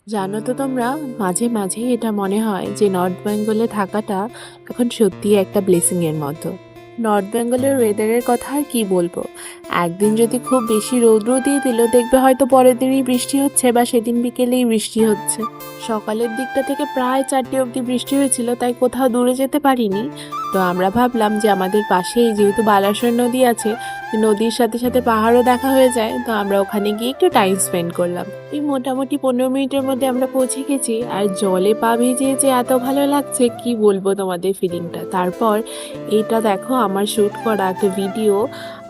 জানো তো তোমরা, মাঝে মাঝে এটা মনে হয় যে নর্থ বেঙ্গলে থাকাটা এখন সত্যিই একটা ব্লেসিং এর মতো। নর্থ বেঙ্গলের ওয়েদারের কথা আর কি বলবো। একদিন যদি খুব বেশি রৌদ্র দিয়ে দিল, দেখবে হয়তো পরের দিনই বৃষ্টি হচ্ছে বা সেদিন বিকেলেই বৃষ্টি হচ্ছে। সকালের দিকটা থেকে প্রায় 4টে অবধি বৃষ্টি হয়েছিল, তাই কোথাও দূরে যেতে পারিনি। তো আমরা ভাবলাম যে আমাদের পাশেই যেহেতু বালাসর নদী আছে, নদীর সাথে সাথে পাহাড়ও দেখা হয়ে যায়, তো আমরা ওখানে গিয়ে একটু টাইম স্পেন্ড করলাম। এই মোটামুটি 15 মিনিটের মধ্যে আমরা পৌঁছে গেছি, আর জলে পা ভিজিয়ে যে এত ভালো লাগছে কি বলবো তোমাদের ফিলিংটা। তারপর এইটা দেখো, আমার শ্যুট করা একটা ভিডিও,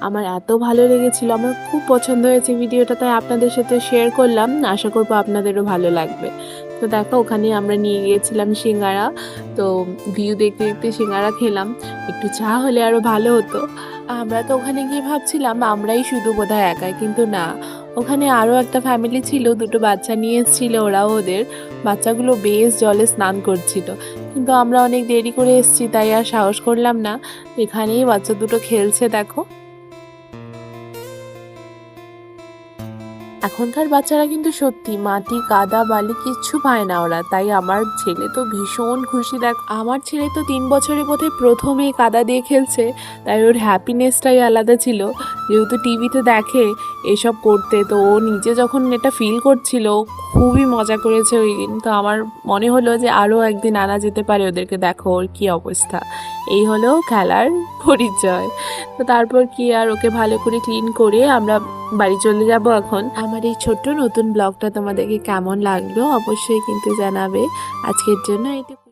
আমার এত ভালো লেগেছিল, আমার খুব পছন্দ হয়েছে ভিডিওটা, তাই আপনাদের সাথে শেয়ার করলাম। আশা করবো আপনাদেরও ভালো লাগবে। তো দেখো, ওখানে আমরা নিয়ে গিয়েছিলাম সিঙ্গারা। তো ভিউ দেখতে দেখতে সিঙ্গারা খেলাম। একটু চা হলে আরো ভালো হতো। আমরা তো ওখানে গিয়ে ভাবছিলাম আমরাই শুধু বোধহয় একাই, কিন্তু না, ওখানে আরও একটা ফ্যামিলি ছিল, দুটো বাচ্চা নিয়ে এসেছিল, ওরাও ওদের বাচ্চাগুলো বেশ জলে স্নান করছিল। কিন্তু আমরা অনেক দেরি করে এসেছি, তাই আর সাহস করলাম না। এখানেই বাচ্চা দুটো খেলছে দেখো। এখনকার বাচ্চারা কিন্তু সত্যি মাটি কাদা বালি কিচ্ছু পায় না ওরা, তাই আমার ছেলে তো ভীষণ খুশি। দেখ, আমার ছেলে তো 3 বছরে বোধহয় প্রথমেই কাদা দিয়ে খেলছে, তাই ওর হ্যাপিনেসটাই আলাদা ছিল। যেহেতু টিভিতে দেখে এসব করতে, তো ও নিজে যখন এটা ফিল করছিল, খুবই মজা করেছে ওই দিন। তো আমার মনে হলো যে আরও একদিন আনা যেতে পারে ওদেরকে। দেখো ওর কী অবস্থা। এই হলো খেলার পরিচয়। তো তারপর কি আর, ওকে ভালো করে ক্লিন করে আমরা বাড়ি চলে যাব এখন। আমার এই ছোট্ট নতুন ব্লগটা তোমাদেরকে কেমন লাগলো অবশ্যই কিন্তু জানাবে। আজকের জন্য এইটুকু।